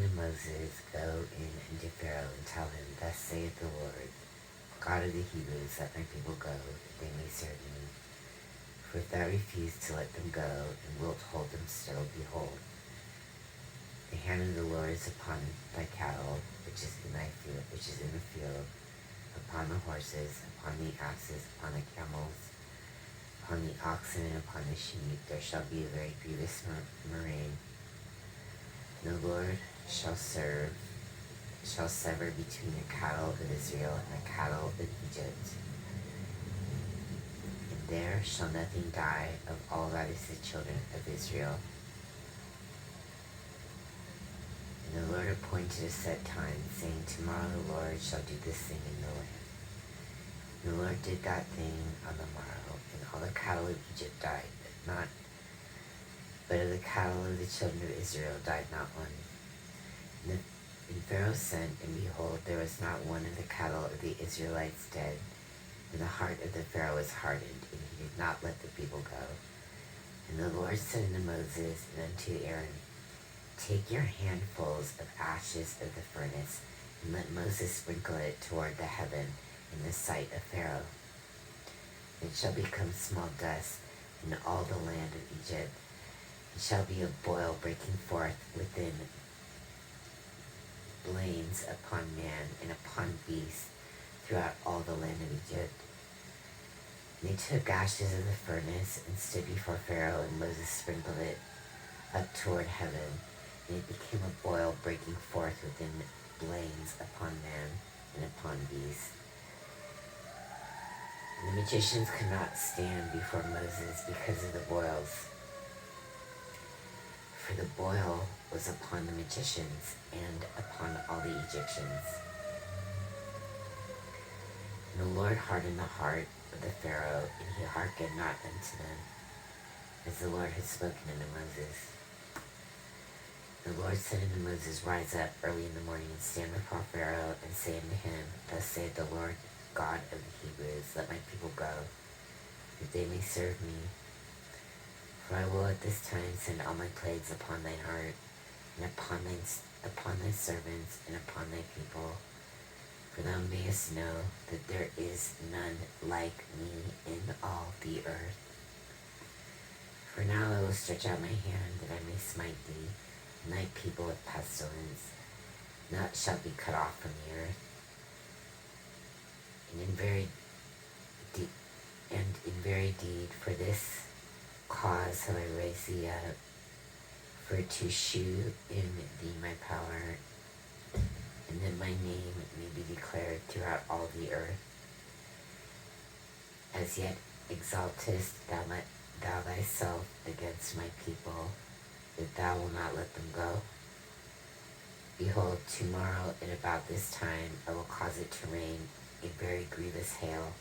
unto Moses, Go in unto Pharaoh, and tell him, Thus saith the Lord, God of the Hebrews, let my people go, that they may serve me. For if thou refuse to let them go, and wilt hold them still, behold, the hand of the Lord is upon thy cattle, which is in thy field, which is in the field, upon the horses, upon the asses, upon the camels, upon the oxen, and upon the sheep. There shall be a very grievous murrain. And the Lord shall sever between the cattle of Israel and the cattle of Egypt. And there shall nothing die of all that is the children of Israel. And the Lord appointed a set time, saying, Tomorrow the Lord shall do this thing in the land. And the Lord did that thing on the morrow, and all the cattle of Egypt died, but of the cattle of the children of Israel died not one. And Pharaoh sent, and behold, there was not one of the cattle of the Israelites dead. And the heart of the Pharaoh was hardened, and he did not let the people go. And the Lord said unto Moses and unto Aaron, Take your handfuls of ashes of the furnace, and let Moses sprinkle it toward the heaven in the sight of Pharaoh. It shall become small dust in all the land of Egypt. It shall be a boil breaking forth within blains upon man and upon beast throughout all the land of Egypt. And they took ashes of the furnace and stood before Pharaoh, and Moses sprinkled it up toward heaven, and it became a boil breaking forth within blains upon man and upon beast. And the magicians could not stand before Moses because of the boils, for the boil was upon the magicians and upon all the Egyptians. And the Lord hardened the heart of the Pharaoh, and he hearkened not unto them, as the Lord had spoken unto Moses. The Lord said unto Moses, Rise up early in the morning, and stand before Pharaoh, and say unto him, Thus saith the Lord God of the Hebrews, Let my people go, that they may serve me. For I will at this time send all my plagues upon thine heart, and upon thy servants, and upon thy people. For thou mayest know that there is none like me in all the earth. For now I will stretch out my hand, that I may smite thee, and thy people with pestilence. None shall be cut off from the earth. And in very deed, for this cause have I raised thee up, for to shew in thee my power, and that my name may be declared throughout all the earth. As yet exaltest thou thyself against my people, that thou wilt not let them go? Behold, tomorrow at about this time I will cause it to rain a very grievous hail,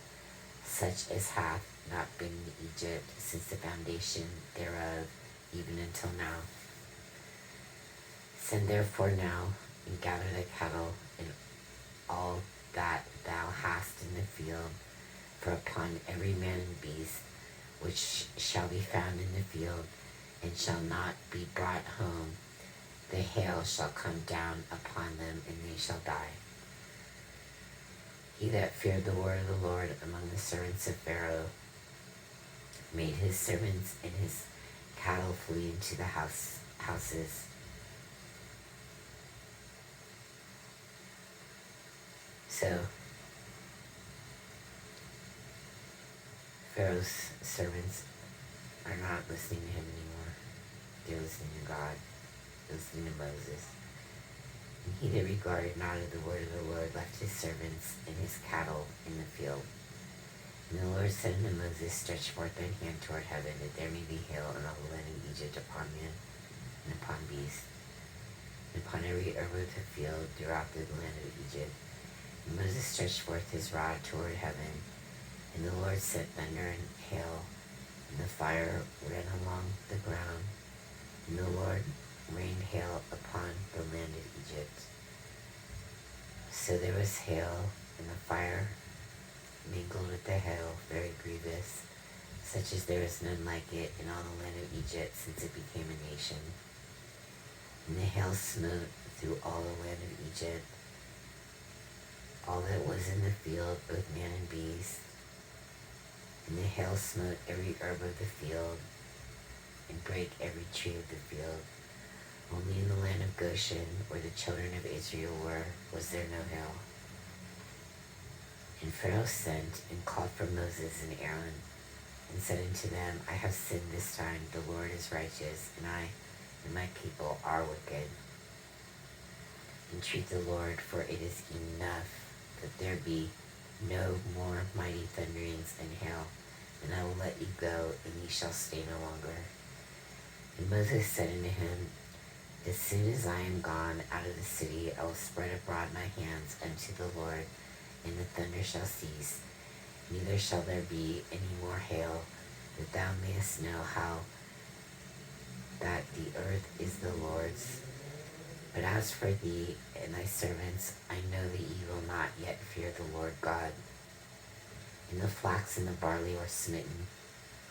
such as hath not been in Egypt since the foundation thereof, even until now. Send therefore now, and gather thy cattle, and all that thou hast in the field, for upon every man and beast which shall be found in the field, and shall not be brought home, the hail shall come down upon them, and they shall die. He that feared the word of the Lord among the servants of Pharaoh made his servants and his cattle flee into the houses. So Pharaoh's servants are not listening to him anymore. They're listening to God, listening to Moses. And he that regarded not of the word of the Lord left his servants and his cattle in the field. And the Lord said unto Moses, Stretch forth thine hand toward heaven, that there may be hail in all the land of Egypt upon man and upon beast, and upon every herb of the field throughout the land of Egypt. And Moses stretched forth his rod toward heaven, and the Lord sent thunder and hail, and the fire ran along the ground, and the Lord rained hail upon the land of Egypt. So there was hail, and the fire mingled with the hail, very grievous, such as there was none like it in all the land of Egypt since it became a nation. And the hail smote through all the land of Egypt, all that was in the field, both man and beast. And the hail smote every herb of the field, and brake every tree of the field. Only in the land of Goshen, where the children of Israel were, was there no hail. And Pharaoh sent and called for Moses and Aaron, and said unto them, I have sinned this time, the Lord is righteous, and I and my people are wicked. Entreat the Lord, for it is enough that there be no more mighty thunderings and hail, and I will let you go, and ye shall stay no longer. And Moses said unto him, As soon as I am gone out of the city, I will spread abroad my hands unto the Lord, and the thunder shall cease, neither shall there be any more hail, that thou mayest know how that the earth is the Lord's. But as for thee and thy servants, I know that ye will not yet fear the Lord God. And the flax and the barley were smitten,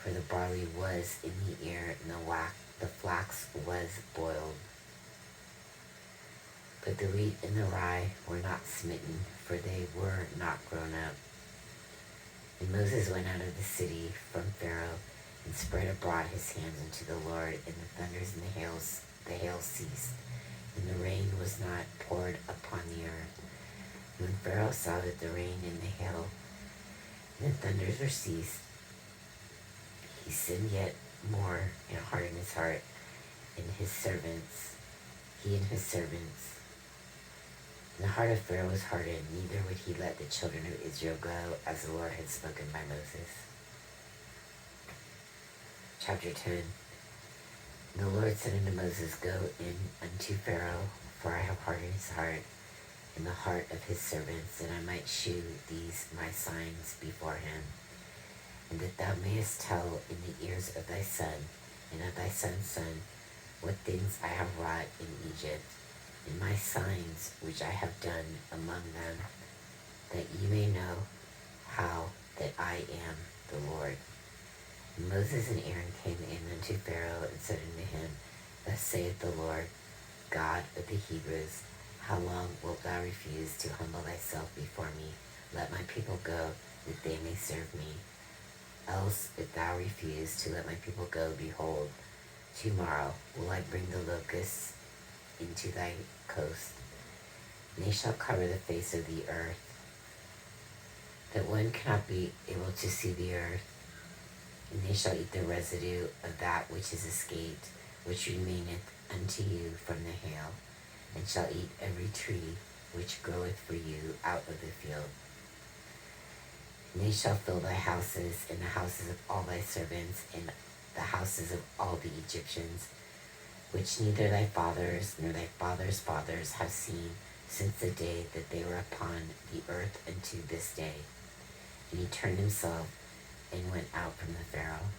for the barley was in the ear, and the flax was boiled. But the wheat and the rye were not smitten, for they were not grown up. And Moses went out of the city from Pharaoh, and spread abroad his hands unto the Lord, and the thunders and the hail ceased, and the rain was not poured upon the earth. When Pharaoh saw that the rain and the hail and the thunders were ceased, he sinned yet more and hardened his heart, and his servants, he and his servants. And the heart of Pharaoh was hardened, neither would he let the children of Israel go, as the Lord had spoken by Moses. Chapter 10. And the Lord said unto Moses, Go in unto Pharaoh, for I have hardened his heart, and the heart of his servants, that I might shew these my signs before him, and that thou mayest tell in the ears of thy son, and of thy son's son, what things I have wrought in Egypt, and my signs which I have done among them, that ye may know how that I am the Lord. And Moses and Aaron came in unto Pharaoh, and said unto him, Thus saith the Lord God of the Hebrews, How long wilt thou refuse to humble thyself before me? Let my people go, that they may serve me. Else, if thou refuse to let my people go, behold, tomorrow will I bring the locusts into thy coast, and they shall cover the face of the earth, that one cannot be able to see the earth. And they shall eat the residue of that which is escaped, which remaineth unto you from the hail, and shall eat every tree which groweth for you out of the field. And they shall fill thy houses, and the houses of all thy servants, and the houses of all the Egyptians, which neither thy fathers nor thy fathers' fathers have seen since the day that they were upon the earth unto this day. And he turned himself and went out from the Pharaoh.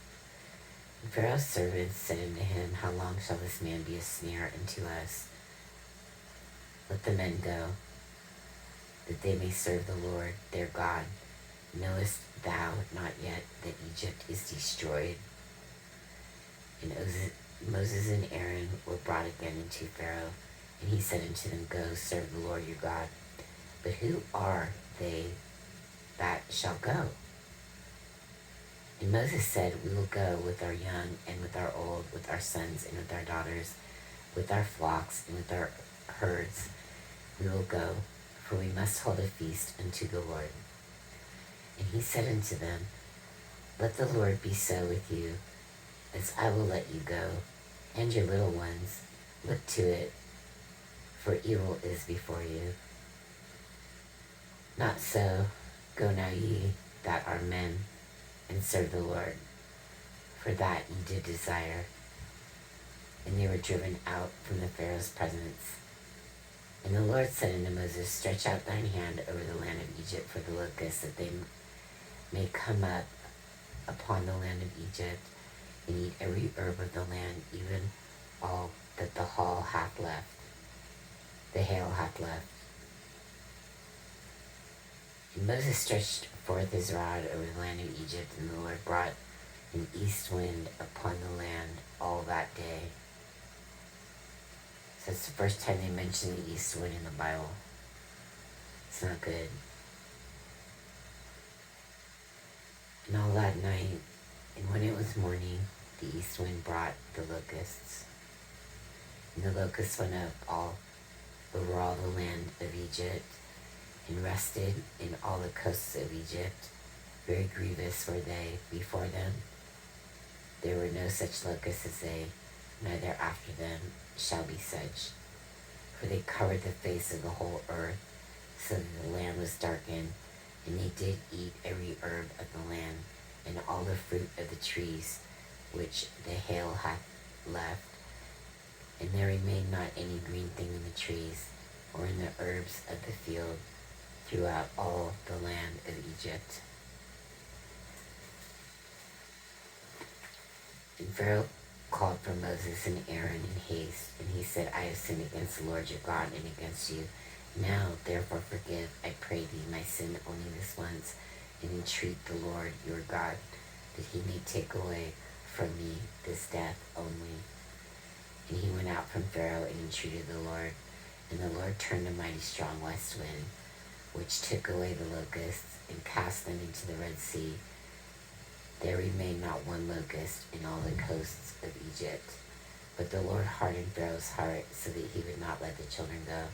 And Pharaoh's servants said unto him, How long shall this man be a snare unto us? Let the men go, that they may serve the Lord their God. Knowest thou not yet that Egypt is destroyed? And Moses and Aaron were brought again unto Pharaoh, and he said unto them, Go, serve the Lord your God. But who are they that shall go? And Moses said, We will go with our young and with our old, with our sons and with our daughters, with our flocks and with our herds. We will go, for we must hold a feast unto the Lord. And he said unto them, Let the Lord be so with you, as I will let you go, and your little ones. Look to it, for evil is before you. Not so, go now ye that are men, and serve the Lord, for that ye did desire. And they were driven out from the Pharaoh's presence. And the Lord said unto Moses, Stretch out thine hand over the land of Egypt for the locusts, that they may come up upon the land of Egypt, and eat every herb of the land, even all that the hail hath left. And Moses stretched forth his rod over the land of Egypt, and the Lord brought an east wind upon the land all that day, So it's the first time they mention the east wind in the Bible. It's not good. And all that night, and when it was morning, the east wind brought the locusts. And the locusts went up over all the land of Egypt, and rested in all the coasts of Egypt. Very grievous were they before them. There were no such locusts as they, neither after them shall be such. For they covered the face of the whole earth, so that the land was darkened, and they did eat every herb of the land, and all the fruit of the trees which the hail hath left. And there remained not any green thing in the trees, or in the herbs of the field, throughout all the land of Egypt. And Pharaoh called for Moses and Aaron in haste, and he said, I have sinned against the Lord your God and against you. Now, therefore, forgive, I pray thee, my sin only this once, and entreat the Lord your God, that he may take away from me this death only. And he went out from Pharaoh and entreated the Lord, and the Lord turned a mighty strong west wind, which took away the locusts and cast them into the Red Sea. There remained not one locust in all the coasts of Egypt. But the Lord hardened Pharaoh's heart, so that he would not let the children go.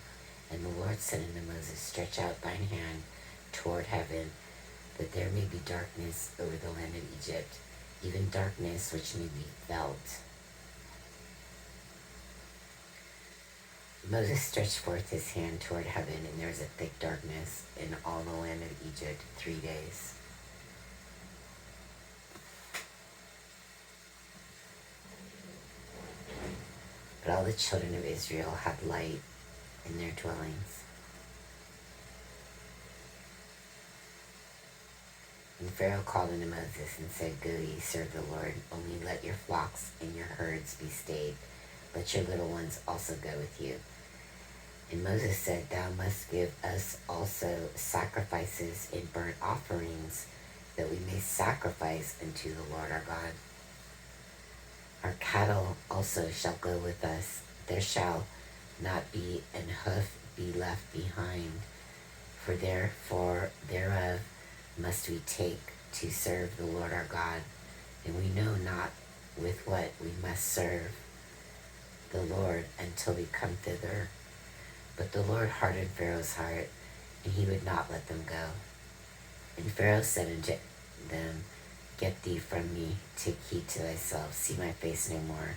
And the Lord said unto Moses, stretch out thine hand toward heaven, that there may be darkness over the land of Egypt, even darkness which may be felt. Moses stretched forth his hand toward heaven, and there was a thick darkness in all the land of Egypt 3 days. But all the children of Israel had light in their dwellings. And Pharaoh called unto Moses and said, go ye, serve the Lord, only let your flocks and your herds be stayed. Let your little ones also go with you. And Moses said, thou must give us also sacrifices and burnt offerings, that we may sacrifice unto the Lord our God. Our cattle also shall go with us. There shall not be an hoof be left behind, for therefore thereof must we take to serve the Lord our God, and we know not with what we must serve the Lord until we come thither. But the Lord hardened Pharaoh's heart, and he would not let them go. And Pharaoh said unto them, get thee from me, take heed to thyself, see my face no more.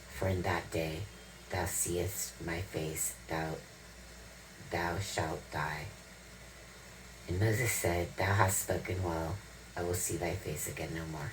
For in that day thou seest my face, thou shalt die. And Moses said, thou hast spoken well, I will see thy face again no more.